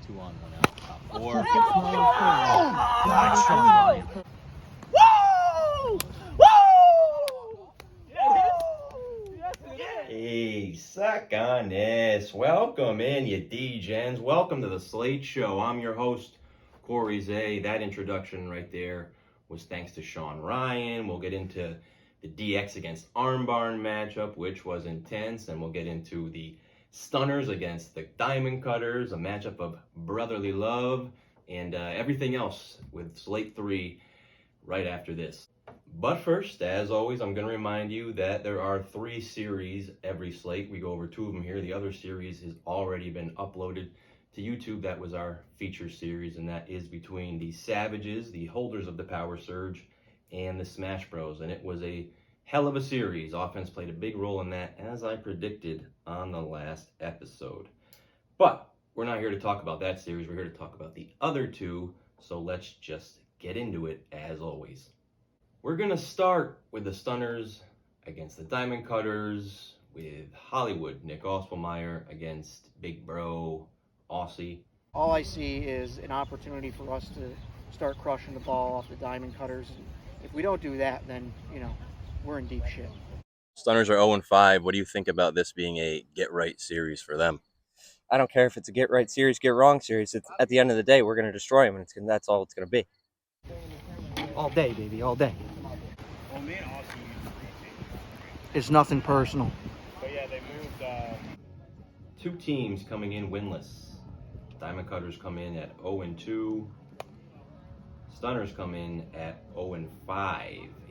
2 on, 1 out, top 4. Hey, suck on this. Welcome in, you D-Gens. Welcome to the Slate Show. I'm your host, Corey Zeh. That introduction right there was thanks to Sean Ryan. We'll get into the DX against Armbarn matchup, which was intense, and we'll get into the Stunners against the Diamond Cutters, a matchup of brotherly love, and everything else with Slate 3 right after this. But first, as always, I'm going to remind you that there are 3 series every slate. We go over 2 of them here. The other series has already been uploaded to YouTube. That was our feature series, and that is between the Savages, the holders of the Power Surge, and the Smash Bros. And it was a hell of a series. Offense played a big role in that, as I predicted on the last episode. But we're not here to talk about that series. We're here to talk about the other 2, so let's just get into it as always. We're going to start with the Stunners against the Diamond Cutters with Hollywood, Nick Oswalmeyer against Big Bro, Aussie. All I see is an opportunity for us to start crushing the ball off the Diamond Cutters. If we don't do that, then, we're in deep shit. Stunners are 0-5. What do you think about this being a get-right series for them? I don't care if it's a get-right series, get-wrong series. It's, at the end of the day, we're going to destroy them, and that's all it's going to be. All day, baby, all day. It's nothing personal. But yeah, they moved. 2 teams coming in winless. Diamond Cutters come in at 0-2. Stunners come in at 0-5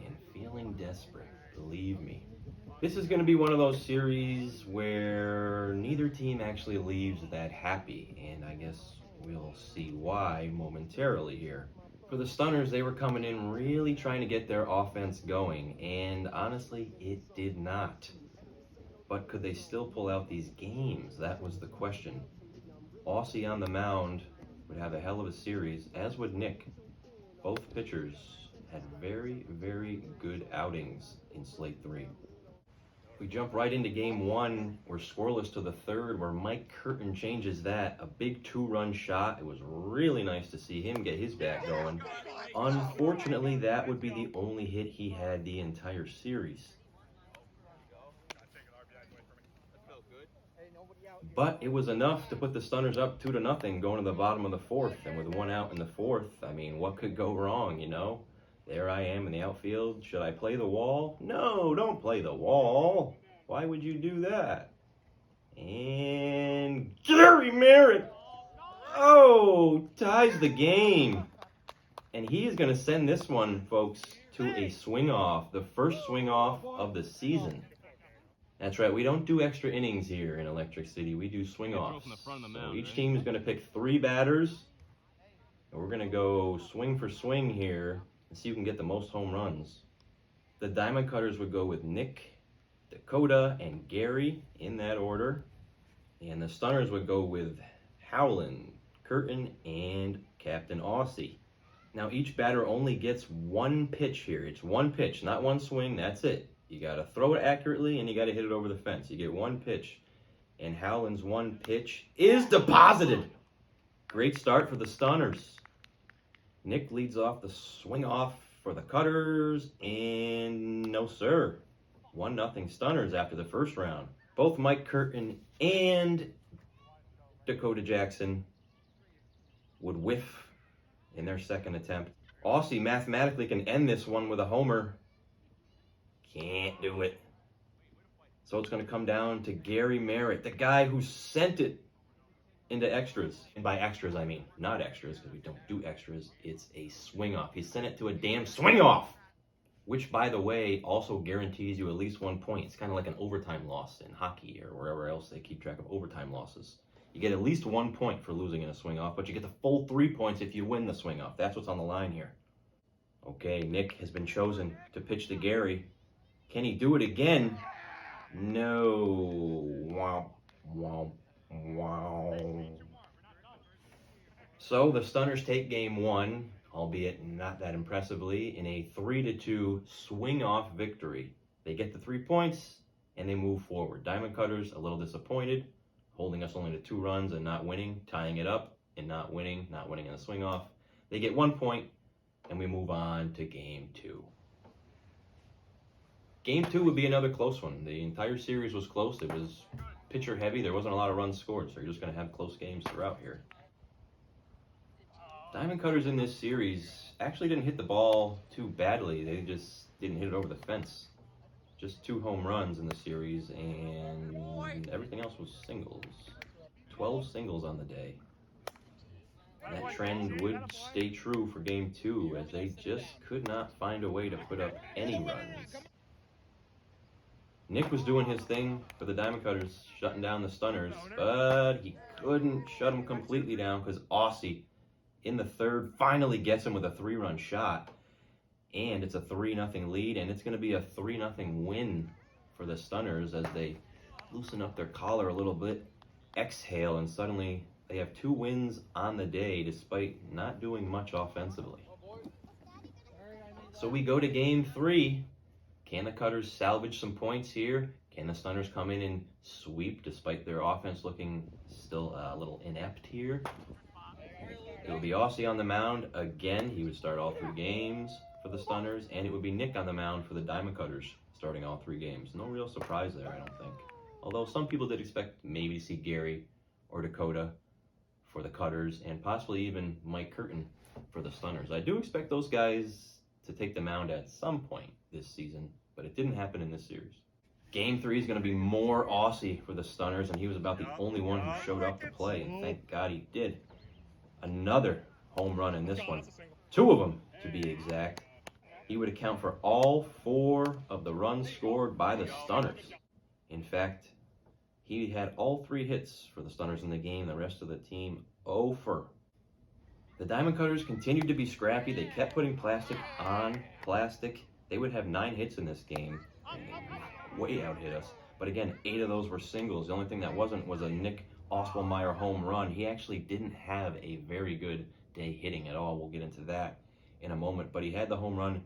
and feeling desperate, believe me. This is going to be one of those series where neither team actually leaves that happy, and I guess we'll see why momentarily here. For the Stunners, they were coming in really trying to get their offense going, and honestly, it did not. But could they still pull out these games? That was the question. Aussie on the mound would have a hell of a series, as would Nick. Both pitchers had very, very good outings in Slate 3. We jump right into game 1. We're scoreless to the 3rd, where Mike Curtin changes that. A big 2-run shot. It was really nice to see him get his bat going. Unfortunately, that would be the only hit he had the entire series. But it was enough to put the Stunners up 2-0 going to the bottom of the 4th. And with 1 out in the 4th, I mean, what could go wrong, There I am in the outfield. Should I play the wall? No, don't play the wall. Why would you do that? And Gary Merritt, ties the game. And he is going to send this one, folks, to a swing off. The first swing off of the season. That's right, we don't do extra innings here in Electric City. We do swing offs. So each team is going to pick 3 batters. And we're going to go swing for swing here and see who can get the most home runs. The Diamond Cutters would go with Nick, Dakota, and Gary in that order. And the Stunners would go with Howland, Curtin, and Captain Aussie. Now each batter only gets 1 pitch here. It's 1 pitch, not 1 swing, that's it. You got to throw it accurately and you got to hit it over the fence. You get 1 pitch. And Howland's 1 pitch is deposited. Great start for the Stunners. Nick leads off the swing off for the Cutters, and no sir. 1-0 Stunners after the first round. Both Mike Curtin and Dakota Jackson would whiff in their second attempt. Aussie mathematically can end this one with a homer. Can't do it. So it's going to come down to Gary Merritt, the guy who sent it into extras. And by extras, I mean not extras, because we don't do extras. It's a swing off. He sent it to a damn swing off, which, by the way, also guarantees you at least 1 point. It's kind of like an overtime loss in hockey or wherever else they keep track of overtime losses. You get at least 1 point for losing in a swing off, but you get the full 3 points if you win the swing off. That's what's on the line here. Okay, Nick has been chosen to pitch to Gary. Can he do it again? No. Wow. So the Stunners take game 1, albeit not that impressively, in a 3-2 swing-off victory. They get the 3 points, and they move forward. Diamond Cutters, a little disappointed, holding us only to 2 runs and not winning, tying it up. in not winning in the swing off. They get 1 point, and we move on to game 2. Game 2 would be another close one. The entire series was close. It was pitcher heavy. There wasn't a lot of runs scored, so you're just going to have close games throughout here. Diamond Cutters in this series actually didn't hit the ball too badly. They just didn't hit it over the fence. Just 2 home runs in the series, and everything else was singles. 12 singles on the day. And that trend would stay true for game 2, as they just could not find a way to put up any runs. Nick was doing his thing for the Diamond Cutters, shutting down the Stunners, but he couldn't shut them completely down because Aussie, in the 3rd, finally gets him with a 3-run shot. And it's a 3-0 lead, and it's going to be a 3-0 win for the Stunners as they loosen up their collar a little bit, exhale, and suddenly they have 2 wins on the day despite not doing much offensively. So we go to game 3. Can the Cutters salvage some points here? Can the Stunners come in and sweep despite their offense looking still a little inept here? It will be Aussie on the mound again. He would start all 3 games for the Stunners, and it would be Nick on the mound for the Diamond Cutters, starting all 3 games. No real surprise there, I don't think. Although some people did expect maybe to see Gary or Dakota for the Cutters, and possibly even Mike Curtin for the Stunners. I do expect those guys to take the mound at some point this season, but it didn't happen in this series. Game 3 is going to be more Aussie for the Stunners, and he was about the only one who showed up to play, and thank God he did. Another home run in this one. 2 of them, to be exact. He would account for all 4 of the runs scored by the Stunners. In fact, he had all 3 hits for the Stunners in the game. The rest of the team 0 for. The Diamond Cutters continued to be scrappy. They kept putting plastic on plastic. They would have 9 hits in this game, and they way out hit us. But again, 8 of those were singles. The only thing that wasn't was a Nick Oswalmeyer home run. He actually didn't have a very good day hitting at all. We'll get into that in a moment. But he had the home run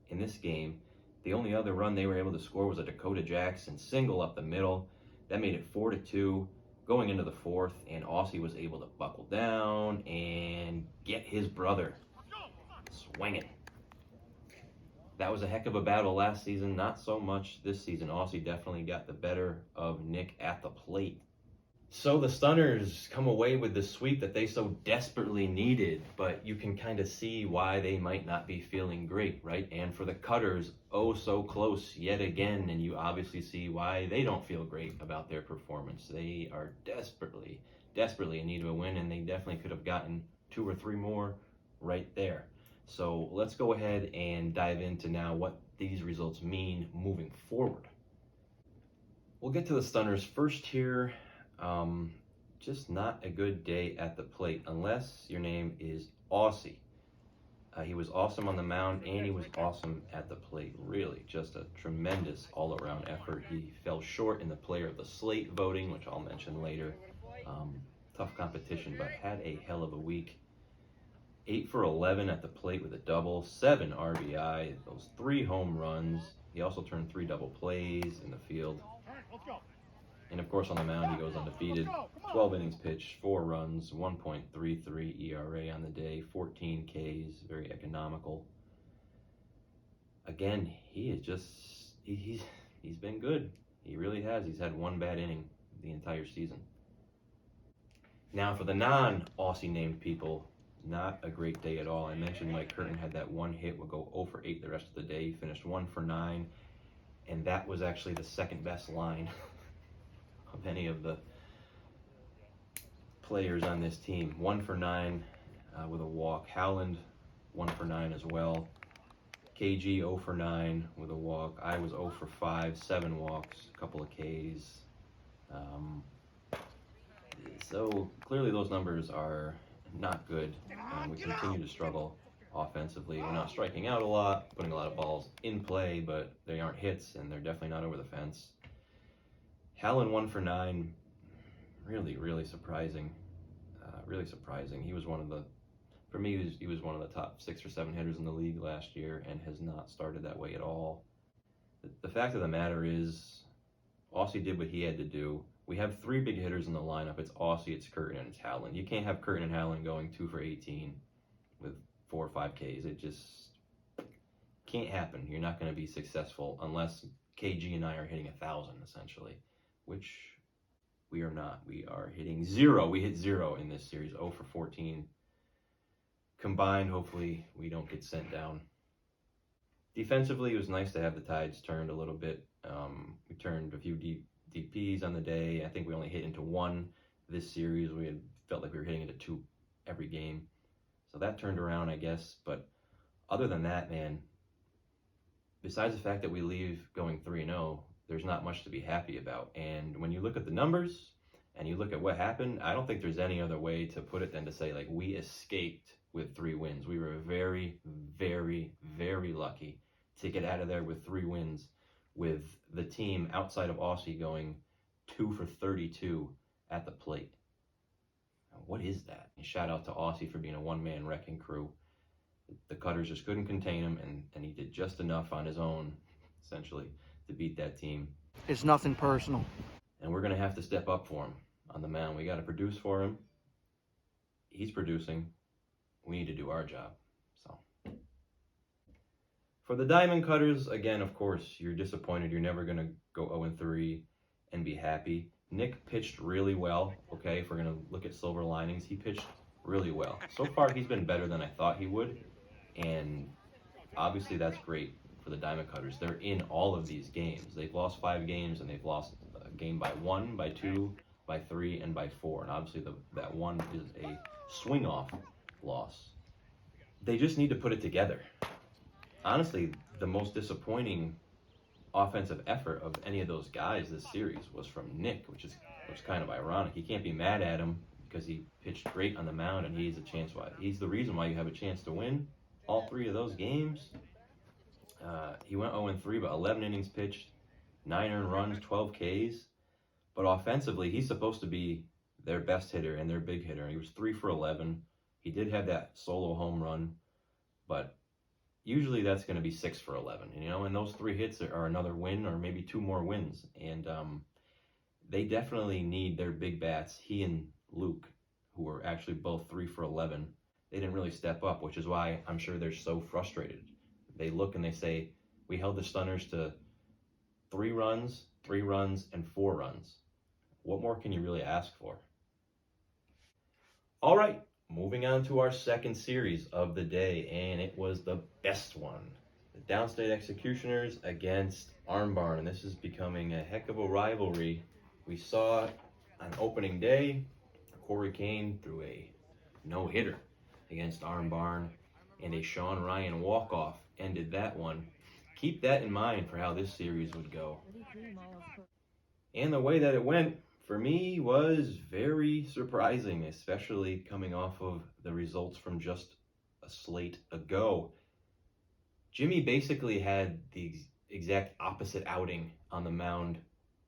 in this game. The only other run they were able to score was a Dakota Jackson single up the middle. That made it 4-2 going into the 4th, and Aussie was able to buckle down and get his brother swinging. That was a heck of a battle last season, not so much this season. Aussie definitely got the better of Nick at the plate. So the Stunners come away with the sweep that they so desperately needed, but you can kind of see why they might not be feeling great, right? And for the Cutters, oh so close yet again, and you obviously see why they don't feel great about their performance. They are desperately in need of a win, and they definitely could have gotten 2 or 3 more right there. So let's go ahead and dive into now what these results mean moving forward. We'll get to the Stunners first here. Just not a good day at the plate unless your name is Aussie. He was awesome on the mound, and he was awesome at the plate. Really, just a tremendous all-around effort. He fell short in the Player of the Slate voting, which I'll mention later. Tough competition, but had a hell of a week. 8 for 11 at the plate with a double, 7 RBI, those 3 home runs. He also turned 3 double plays in the field. And of course on the mound he goes undefeated. 12 innings pitched, 4 runs, 1.33 ERA on the day, 14 Ks, very economical. Again, he is just, he's been good. He really has. He's had 1 bad inning the entire season. Now for the non-Aussie named people, not a great day at all. I mentioned Mike Curtin had that 1 hit, would go 0 for 8 the rest of the day. He finished 1 for 9, and that was actually the second best line of any of the players on this team. 1 for 9 with a walk. Howland 1 for 9 as well. KG 0 for 9 with a walk. I was 0 for 5, 7 walks, a couple of Ks. So clearly those numbers are not good. We continue to struggle offensively. We're not striking out a lot, putting a lot of balls in play, but they aren't hits, and they're definitely not over the fence. Howland 1 for 9, really surprising. Really surprising. He was one of the, for me, he was one of the top 6 or 7 hitters in the league last year, and has not started that way at all. The fact of the matter is, Aussie did what he had to do. We have 3 big hitters in the lineup. It's Aussie, it's Curtin, and it's Howland. You can't have Curtin and Howland going 2 for 18 with 4 or 5 Ks. It just can't happen. You're not going to be successful unless KG and I are hitting 1,000, essentially, which we are not. We are hitting 0. We hit 0 in this series, 0 for 14. Combined, hopefully we don't get sent down. Defensively, it was nice to have the tides turned a little bit. We turned a few DPs on the day. I think we only hit into 1 this series. We had felt like we were hitting into 2 every game. So that turned around, I guess. But other than that, man, besides the fact that we leave going 3-0, there's not much to be happy about. And when you look at the numbers and you look at what happened, I don't think there's any other way to put it than to say, like, we escaped with 3 wins. We were very, very, very lucky to get out of there with 3 wins, with the team outside of Aussie going 2 for 32 at the plate. Now, what is that? And shout out to Aussie for being a one-man wrecking crew. The Cutters just couldn't contain him, and he did just enough on his own, essentially, to beat that team. It's nothing personal. And we're going to have to step up for him on the mound. We got to produce for him. He's producing. We need to do our job. So, for the Diamond Cutters, again, of course, you're disappointed. You're never going to go 0-3 and be happy. Nick pitched really well, okay? If we're going to look at silver linings, he pitched really well. So far, he's been better than I thought he would. And obviously, that's great for the Diamond Cutters. They're in all of these games. They've lost 5 games, and they've lost a game by 1, by 2, by 3, and by 4. And obviously, that 1 is a swing-off loss. They just need to put it together. Honestly, the most disappointing offensive effort of any of those guys this series was from Nick, which was kind of ironic. You can't be mad at him because he pitched great on the mound, and he's the reason why you have a chance to win all 3 of those games. He went 0-3, but 11 innings pitched, 9 earned runs, 12 Ks. But offensively, he's supposed to be their best hitter and their big hitter. He was 3 for 11. He did have that solo home run, but usually that's going to be 6 for 11. And those 3 hits are another win or maybe 2 more wins. And they definitely need their big bats. He and Luke, who were actually both 3 for 11, they didn't really step up, which is why I'm sure they're so frustrated. They look and they say, we held the Stunners to 3 runs, 3 runs, and 4 runs. What more can you really ask for? All right, moving on to our second series of the day, and it was the best one. The Downstate Executioners against Arm Barn, and this is becoming a heck of a rivalry. We saw on opening day, Corey Kane threw a no-hitter against Arm Barn, and a Sean Ryan walk-off ended that one. Keep that in mind for how this series would go. And the way that it went, for me, was very surprising, especially coming off of the results from just a slate ago. Jimmy basically had the exact opposite outing on the mound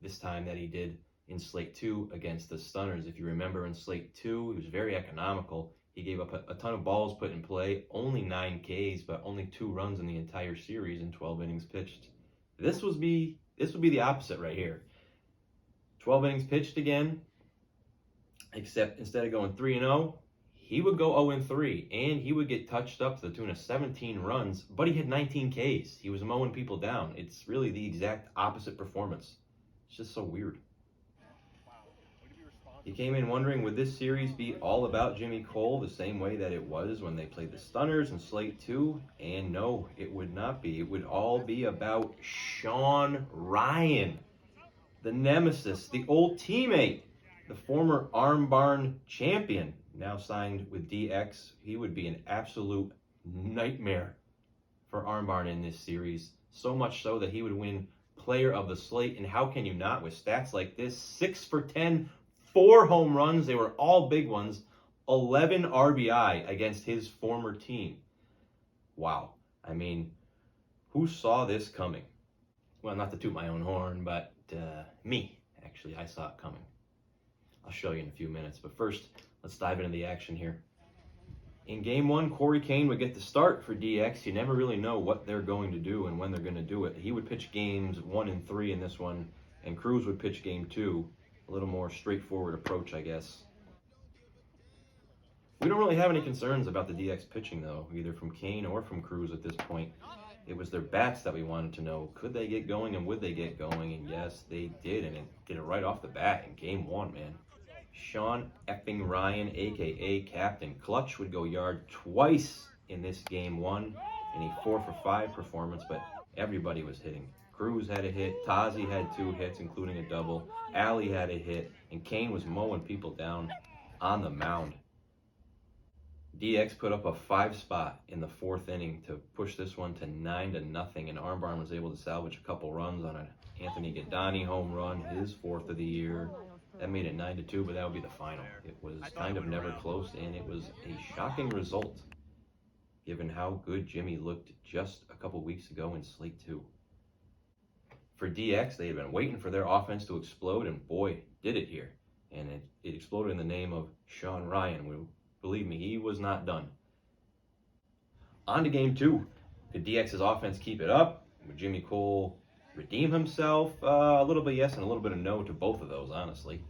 this time that he did in Slate 2 against the Stunners. If you remember, in Slate 2, he was very economical. He gave up a ton of balls put in play, only 9 Ks, but only 2 runs in the entire series in 12 innings pitched. This would be the opposite right here. 12 innings pitched again, except instead of going 3-0, he would go 0-3, and he would get touched up to the tune of 17 runs, but he had 19 Ks. He was mowing people down. It's really the exact opposite performance. It's just so weird. You came in wondering, would this series be all about Jimmy Cole the same way that it was when they played the Stunners in Slate 2? And no, it would not be. It would all be about Sean Ryan, the nemesis, the old teammate, the former Arm Barn champion, now signed with DX. He would be an absolute nightmare for Arm Barn in this series. So much so that he would win Player of the Slate. And how can you not with stats like this? 6 for 10, 4 home runs. They were all big ones. 11 RBI against his former team. Wow. I mean, who saw this coming? Well, not to toot my own horn, but me. Actually, I saw it coming. I'll show you in a few minutes. But first, let's dive into the action here. In Game 1, Corey Kane would get the start for DX. You never really know what they're going to do and when they're going to do it. He would pitch Games 1 and 3 in this one, and Cruz would pitch Game 2. a little more straightforward approach, I guess. We don't really have any concerns about the DX pitching, though, either from Kane or from Cruz at this point. It was their bats that we wanted to know. Could they get going and would they get going? And yes, they did, and it did it right off the bat in game one, man. Sean effing Ryan, a.k.a. Captain Clutch, would go yard twice in this game one in a 4-for-5 performance, but everybody was hitting. Cruz had a hit, Tazi had 2 hits, including a double, Alley had a hit, and Kane was mowing people down on the mound. DX put up a 5-spot in the 4th inning to push this one to 9-0, and Armbarn was able to salvage a couple runs on an Anthony Gaddani home run, his 4th of the year. That made it 9-2, but that would be the final. It was kind of never close, and it was a shocking result, given how good Jimmy looked just a couple weeks ago in Slate 2. For DX, they had been waiting for their offense to explode, and boy, did it here. And it exploded in the name of Sean Ryan. Believe me, he was not done. On to game 2. Could DX's offense keep it up? Would Jimmy Cole redeem himself? A little bit yes and a little bit of no to both of those, honestly.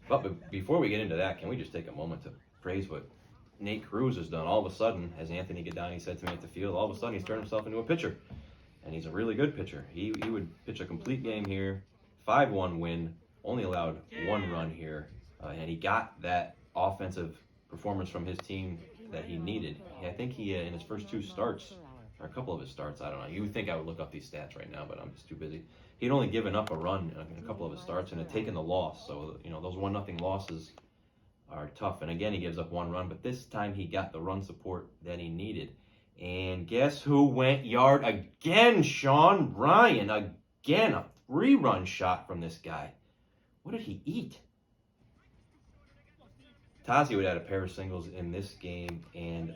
But before we get into that, can we just take a moment to praise what Nate Cruz has done? All of a sudden, as Anthony Gaddani said to me at the field, all of a sudden he's turned himself into a pitcher. And he's a really good pitcher. He would pitch a complete game here, 5-1 win, only allowed 1 run here. And he got that offensive performance from his team that he needed. I think he, in his first 2 starts, or a couple of his starts, I don't know. You would think I would look up these stats right now, but I'm just too busy. He'd only given up a run in a couple of his starts and had taken the loss. So, those 1-0 losses are tough. And again, he gives up 1 run, but this time he got the run support that he needed. And guess who went yard again? Sean Ryan. Again, a 3-run shot from this guy. What did he eat? Tazi would have a pair of singles in this game, and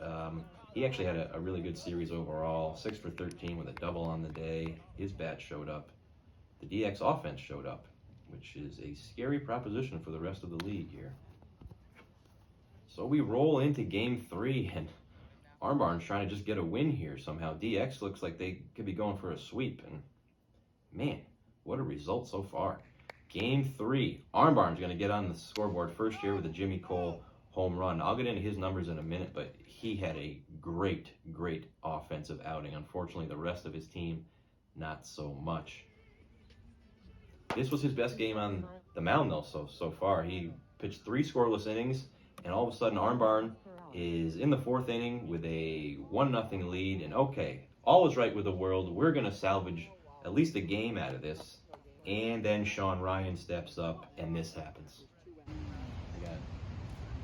he actually had a really good series overall. 6 for 13 with a double on the day. His bat showed up. The DX offense showed up, which is a scary proposition for the rest of the league here. So we roll into game 3, and Armbarn's trying to just get a win here somehow. DX looks like they could be going for a sweep, and man, what a result so far. Game 3, Armbarn's going to get on the scoreboard first here with a Jimmy Cole home run. I'll get into his numbers in a minute, but he had a great offensive outing. Unfortunately, the rest of his team, not so much. This was his best game on the mound, though, so far. He pitched 3 scoreless innings, and all of a sudden, Armbarn is in the 4th inning with a 1-0 lead, and okay, all is right with the world. We're going to salvage at least a game out of this. And then Sean Ryan steps up, and this happens. I got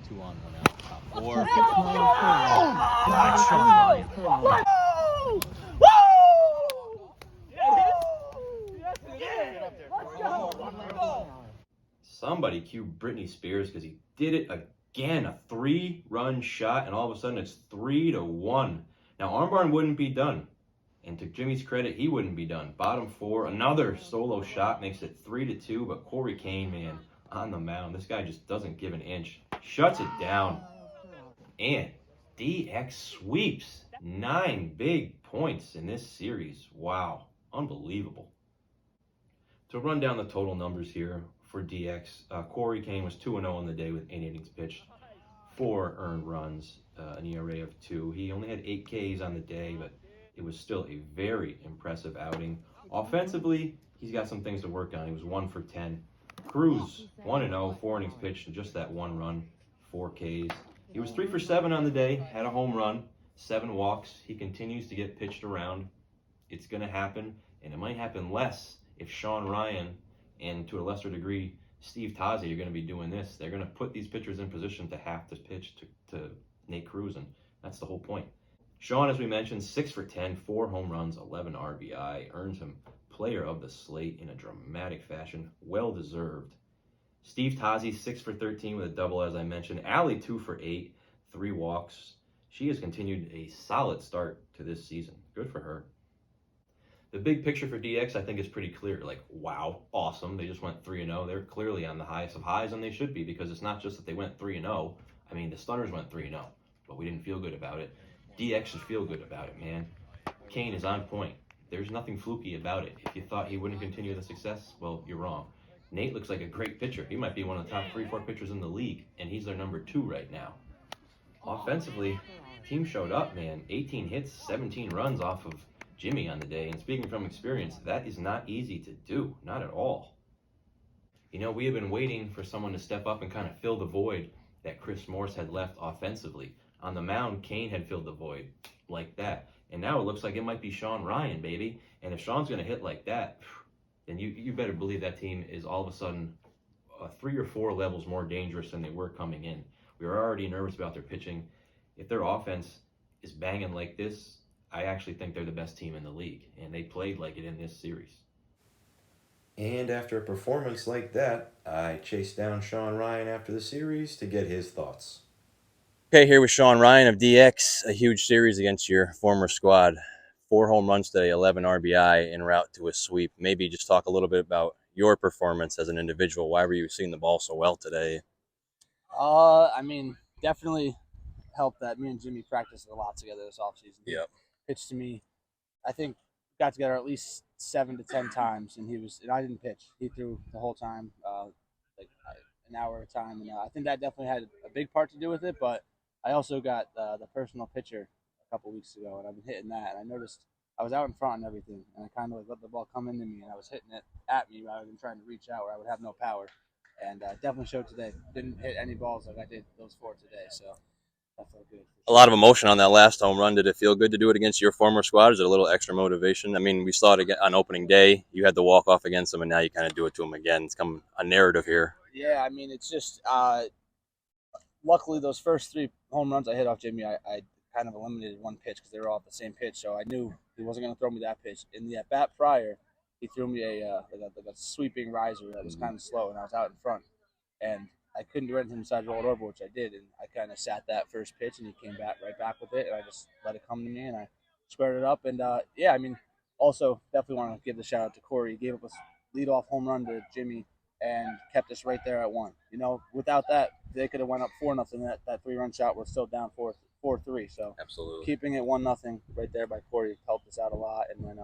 2 on, 1 out. Top 4. Sean Ryan. Somebody cue Britney Spears because he did it again. A 3-run shot, and all of a sudden it's 3-1. Now Armbarn wouldn't be done. And to Jimmy's credit, he wouldn't be done. Bottom 4, another solo shot makes it 3-2. But Corey Kane, man, on the mound. This guy just doesn't give an inch. Shuts it down. And DX sweeps 9 big points in this series. Wow, unbelievable. To run down the total numbers here for DX, Corey Kane was 2-0 on the day with 8 innings pitched, 4 earned runs, an ERA of 2. He only had 8 Ks on the day, but it was still a very impressive outing. Offensively, he's got some things to work on. He was 1 for 10. Cruz, 1-0, 4 innings pitched, and just that 1 run, 4 Ks. He was 3 for 7 on the day, had a home run, 7 walks. He continues to get pitched around. It's going to happen, and it might happen less if Sean Ryan and, to a lesser degree, Steve Tazi are going to be doing this. They're going to put these pitchers in position to have to pitch to Nate Cruz, and that's the whole point. Sean, as we mentioned, 6 for 10, 4 home runs, 11 RBI, earns him player of the slate in a dramatic fashion, well-deserved. Steve Tazi, 6 for 13 with a double, as I mentioned. Alley, 2 for 8, 3 walks. She has continued a solid start to this season. Good for her. The big picture for DX, I think, is pretty clear. Like, wow, awesome. They just went 3-0. They're clearly on the highest of highs, and they should be, because it's not just that they went 3-0. I mean, the Stunners went 3-0, but we didn't feel good about it. DX should feel good about it, man. Kane is on point. There's nothing fluky about it. If you thought he wouldn't continue the success, well, you're wrong. Nate looks like a great pitcher. He might be one of the top 3-4 pitchers in the league, and he's their number 2 right now. Offensively, team showed up, man. 18 hits, 17 runs off of Jimmy on the day. And speaking from experience, that is not easy to do, not at all. You know, we have been waiting for someone to step up and kind of fill the void that Chris Morse had left offensively. On the mound, Kane had filled the void like that. And now it looks like it might be Sean Ryan, baby. And if Sean's going to hit like that, then you better believe that team is all of a sudden 3 or 4 levels more dangerous than they were coming in. We were already nervous about their pitching. If their offense is banging like this, I actually think they're the best team in the league. And they played like it in this series. And after a performance like that, I chased down Sean Ryan after the series to get his thoughts. Okay, here with Sean Ryan of DX, a huge series against your former squad. 4 home runs today, 11 RBI en route to a sweep. Maybe just talk a little bit about your performance as an individual. Why were you seeing the ball so well today? I mean, definitely helped that me and Jimmy practiced a lot together this offseason. Yep. Pitched to me, I think got together at least 7 to 10 times, and I didn't pitch. He threw the whole time, like an hour at a time, and I think that definitely had a big part to do with it. But I also got the personal pitcher a couple weeks ago, and I've been hitting that, and I noticed I was out in front and everything, and I kind of let the ball come into me, and I was hitting it at me rather than trying to reach out where I would have no power. And definitely showed today. Didn't hit any balls like I did those 4 today, so that felt good. A lot of emotion on that last home run. Did it feel good to do it against your former squad? Is it a little extra motivation? I mean, we saw it again on opening day. You had the walk-off against them, and now you kind of do it to them again. It's come a narrative here. Yeah, I mean, it's just luckily those first 3 home runs I hit off Jimmy, I kind of eliminated one pitch because they were all at the same pitch, so I knew he wasn't going to throw me that pitch. In the at-bat prior, he threw me a sweeping riser that was kind of slow, and I was out in front. And I couldn't do anything besides roll it over, which I did. And I kind of sat that first pitch, and he came right back with it. And I just let it come to me, and I squared it up. And, yeah, I mean, also definitely want to give the shout-out to Corey. He gave up a leadoff home run to Jimmy and kept us right there at 1. You know, without that, they could have went up 4-0. That 3-run shot was still down 4-3. So Absolutely. Keeping it 1-0 right there by Corey helped us out a lot. And then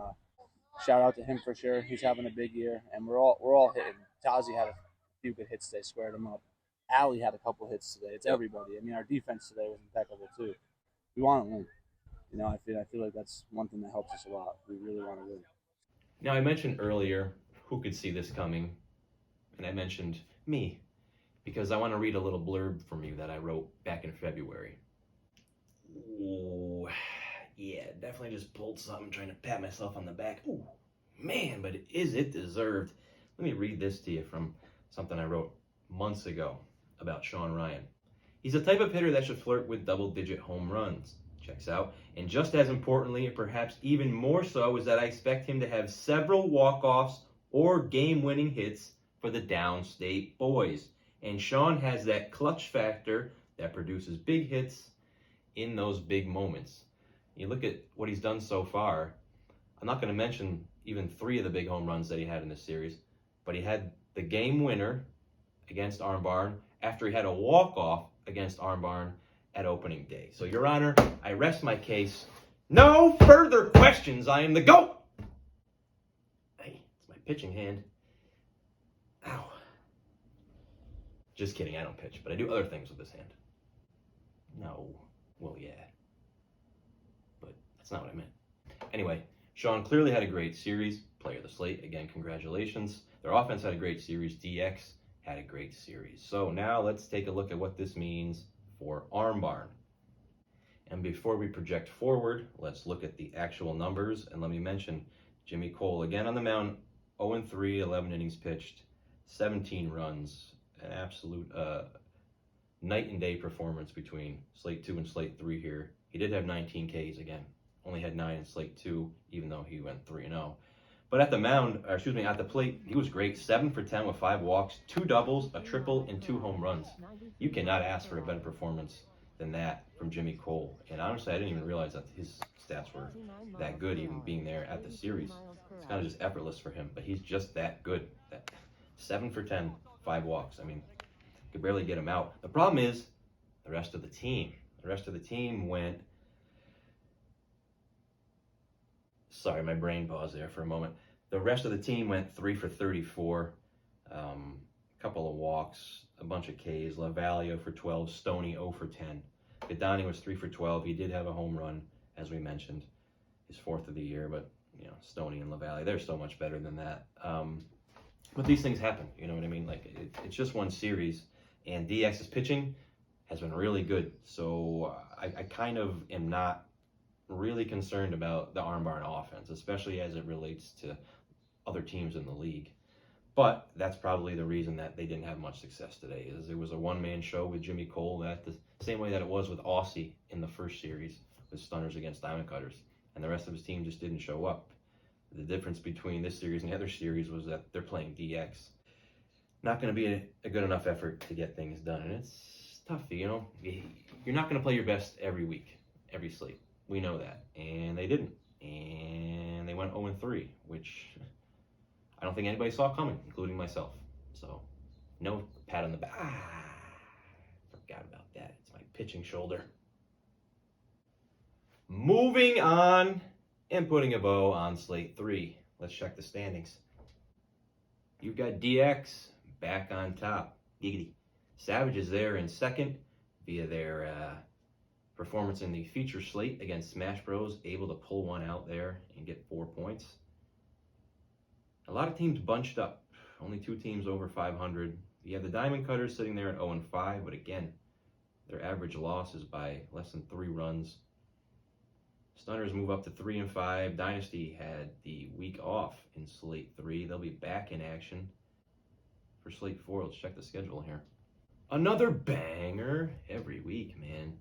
shout out to him for sure. He's having a big year, and we're all hitting. Tazi had a few good hits today, squared him up. Allie had a couple hits today. It's everybody. I mean, our defense today was impeccable too. We want to win. You know, I feel like that's one thing that helps us a lot. We really want to win. Now, I mentioned earlier who could see this coming, and I mentioned me, because I want to read a little blurb from you that I wrote back in February. Ooh, yeah, definitely just pulled something, trying to pat myself on the back. Ooh, man, but is it deserved? Let me read this to you from something I wrote months ago about Sean Ryan. He's the type of hitter that should flirt with double-digit home runs. Checks out. And just as importantly, and perhaps even more so, is that I expect him to have several walk-offs or game-winning hits for the downstate boys. And Sean has that clutch factor that produces big hits in those big moments. You look at what he's done so far. I'm not going to mention even 3 of the big home runs that he had in this series, but he had the game winner against Armbarn after he had a walk-off against Armbarn at opening day. So, Your Honor, I rest my case. No further questions. I am the GOAT. Hey, it's my pitching hand. Ow. Just kidding, I don't pitch, but I do other things with this hand. No. Well, yeah. But that's not what I meant. Anyway, Sean clearly had a great series. Player of the Slate. Again, congratulations. Their offense had a great series. DX had a great series. So now let's take a look at what this means for Armbarn. And before we project forward, let's look at the actual numbers. And let me mention Jimmy Cole again on the mound, 0-3, 11 innings pitched, 17 runs, an absolute night and day performance between Slate 2 and Slate 3 here. He did have 19 Ks again, only had 9 in Slate 2, even though he went 3-0. But at the plate, he was great. 7 for 10 with 5 walks, 2 doubles, a triple, and 2 home runs. You cannot ask for a better performance than that from Jimmy Cole. And honestly, I didn't even realize that his stats were that good, even being there at the series. It's kind of just effortless for him, but he's just that good. 7 for 10, 5 walks. I mean, you could barely get him out. The problem is the rest of the team. The rest of the team went... Sorry, my brain paused there for a moment. The rest of the team went 3 for 34. Couple of walks, a bunch of Ks. LaVallia for 12, Stoney 0 for 10. Gadani was 3 for 12. He did have a home run, as we mentioned, his 4th of the year, but you know, Stoney and LaVallia, they're so much better than that. But these things happen, you know what I mean? Like, it's just one series, and DX's pitching has been really good. So I kind of am not really concerned about the Arm Barn offense, especially as it relates to other teams in the league. But that's probably the reason that they didn't have much success today, is it was a one-man show with Jimmy Cole, that the same way that it was with Aussie in the first series with Stunners against Diamond Cutters, and the rest of his team just didn't show up. The difference between this series and the other series was that they're playing DX. Not going to be a good enough effort to get things done, and it's tough, you know. You're not going to play your best every week, every slate. We know that, and they didn't, and they went 0-3, which I don't think anybody saw coming, including myself. So, no pat on the back. Forgot about that. It's my pitching shoulder. Moving on and putting a bow on slate 3. Let's check the standings. You've got DX back on top. Giggity. Savage is there in second via their performance in the feature slate against Smash Bros. Able to pull one out there and get 4 points. A lot of teams bunched up. Only 2 teams over 500. You have the Diamond Cutters sitting there at 0-5, but again, their average loss is by less than 3 runs. Stunners move up to 3-5. Dynasty had the week off in slate 3. They'll be back in action for slate 4. Let's check the schedule here. Another banger every week, man.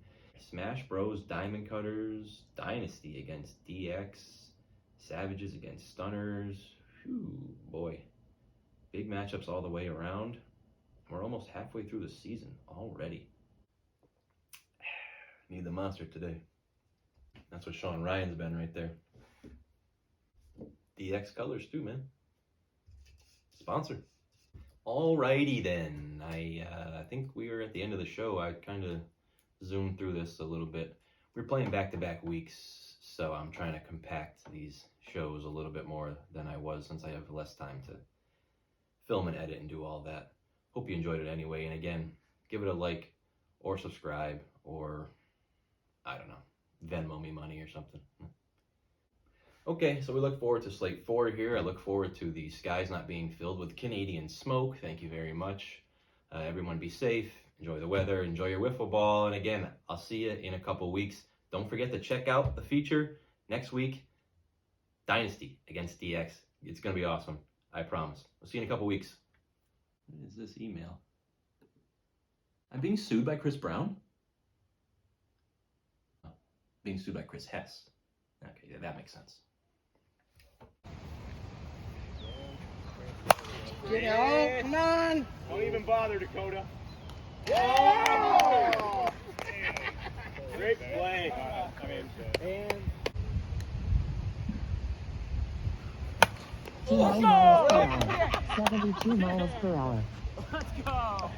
Smash Bros, Diamond Cutters, Dynasty against DX, Savages against Stunners. Whew, boy. Big matchups all the way around. We're almost halfway through the season already. Need the monster today. That's what Sean Ryan's been right there. DX colors too, man. Sponsor. Alrighty then. I think we are at the end of the show. I kind of zoomed through this a little bit. We're playing back-to-back weeks, so I'm trying to compact these shows a little bit more than I was, since I have less time to film and edit and do all that. Hope you enjoyed it anyway, and again, give it a like or subscribe, or I don't know, Venmo me money or something. Okay, so we look forward to slate 4 here. I look forward to the skies not being filled with Canadian smoke. Thank you very much. Everyone be safe, enjoy the weather, enjoy your wiffle ball, and again, I'll see you in a couple weeks. Don't forget to check out the feature next week, Dynasty against DX. It's going to be awesome, I promise. We'll see you in a couple weeks. What is this email? I'm being sued by Chris Brown? Oh, being sued by Chris Hess. Okay, yeah, that makes sense. Yeah, come on! Don't even bother, Dakota. Yeah! Great play. Let's go! 72 miles per hour. Let's go!